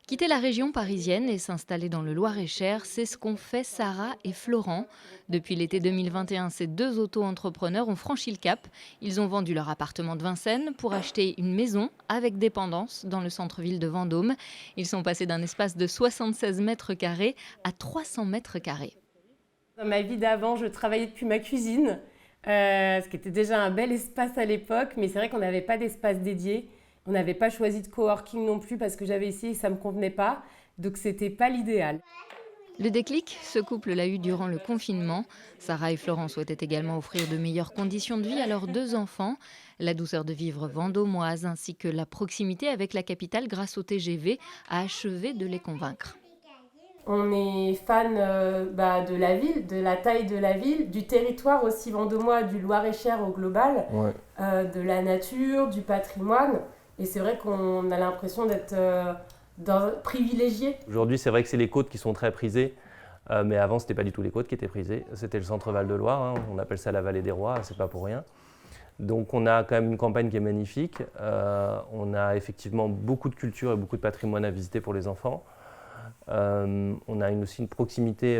Quitter la région parisienne et s'installer dans le Loir-et-Cher, c'est ce qu'ont fait Sarah et Florent. Depuis l'été 2021, ces deux auto-entrepreneurs ont franchi le cap. Ils ont vendu leur appartement de Vincennes pour acheter une maison avec dépendance dans le centre-ville de Vendôme. Ils sont passés d'un espace de 76 mètres carrés à 300 mètres carrés. Dans ma vie d'avant, je travaillais depuis ma cuisine, ce qui était déjà un bel espace à l'époque, mais c'est vrai qu'on n'avait pas d'espace dédié. On n'avait pas choisi de coworking non plus parce que j'avais essayé et ça ne me convenait pas, donc c'était pas l'idéal. Le déclic, ce couple l'a eu durant le confinement. Sarah et Florent souhaitaient également offrir de meilleures conditions de vie à leurs deux enfants. La douceur de vivre vendômoise ainsi que la proximité avec la capitale grâce au TGV a achevé de les convaincre. On est fan de la ville, de la taille de la ville, du territoire aussi vendômois, du Loir-et-Cher au global, Ouais. de la nature, du patrimoine. Et c'est vrai qu'on a l'impression d'être privilégié. Aujourd'hui, c'est vrai que c'est les côtes qui sont très prisées, mais avant, c'était pas du tout les côtes qui étaient prisées. C'était le centre Val-de-Loire, hein. On appelle ça la vallée des rois, c'est pas pour rien. Donc on a quand même une campagne qui est magnifique. On a effectivement beaucoup de culture et beaucoup de patrimoine à visiter pour les enfants. On a aussi une proximité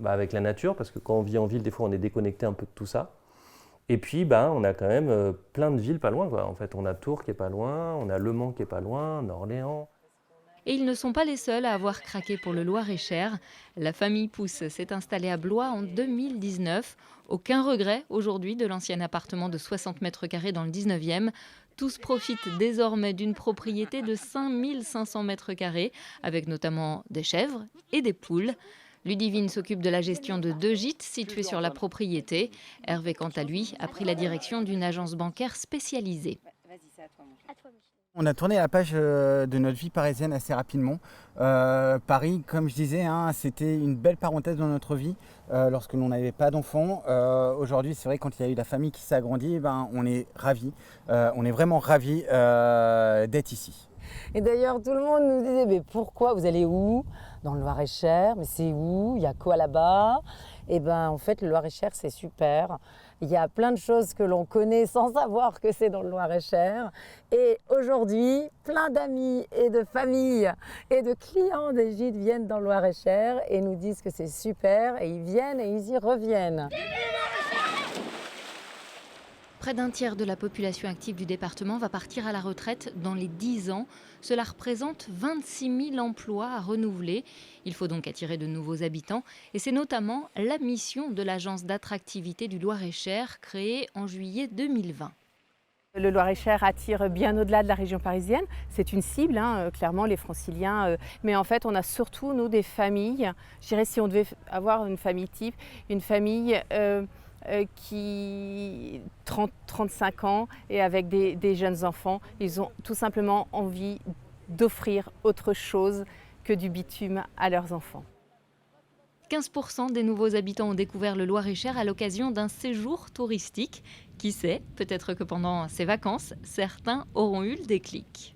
avec la nature, parce que quand on vit en ville, des fois on est déconnecté un peu de tout ça. Et puis on a quand même plein de villes pas loin, quoi. En fait, on a Tours qui est pas loin, on a Le Mans qui est pas loin, on a Orléans. Et ils ne sont pas les seuls à avoir craqué pour le Loir-et-Cher. La famille Pousse s'est installée à Blois en 2019. Aucun regret aujourd'hui de l'ancien appartement de 60 mètres carrés dans le 19e. Tous profitent désormais d'une propriété de 5500 mètres carrés, avec notamment des chèvres et des poules. Ludivine s'occupe de la gestion de 2 gîtes situés sur la propriété. Hervé, quant à lui, a pris la direction d'une agence bancaire spécialisée. On a tourné la page de notre vie parisienne assez rapidement. Paris, comme je disais, hein, c'était une belle parenthèse dans notre vie lorsque l'on n'avait pas d'enfants. Aujourd'hui, c'est vrai, quand il y a eu la famille qui s'est agrandie, on est ravis. On est vraiment ravis d'être ici. Et d'ailleurs, tout le monde nous disait, mais pourquoi vous allez où? Dans le Loir-et-Cher, mais c'est où? Il y a quoi là-bas? Et en fait, le Loir-et-Cher, c'est super. Il y a plein de choses que l'on connaît sans savoir que c'est dans le Loir-et-Cher. Et aujourd'hui, plein d'amis et de familles et de clients des gîtes viennent dans le Loir-et-Cher et nous disent que c'est super. Et ils viennent et ils y reviennent. Près d'un tiers de la population active du département va partir à la retraite dans les 10 ans. Cela représente 26 000 emplois à renouveler. Il faut donc attirer de nouveaux habitants. Et c'est notamment la mission de l'agence d'attractivité du Loir-et-Cher, créée en juillet 2020. Le Loir-et-Cher attire bien au-delà de la région parisienne. C'est une cible, clairement, les franciliens. Mais en fait, on a surtout, nous, des familles. Je dirais, si on devait avoir une famille type, une famille qui 30-35 ans et avec des jeunes enfants, ils ont tout simplement envie d'offrir autre chose que du bitume à leurs enfants. 15% des nouveaux habitants ont découvert le Loir-et-Cher à l'occasion d'un séjour touristique. Qui sait, peut-être que pendant ces vacances, certains auront eu le déclic.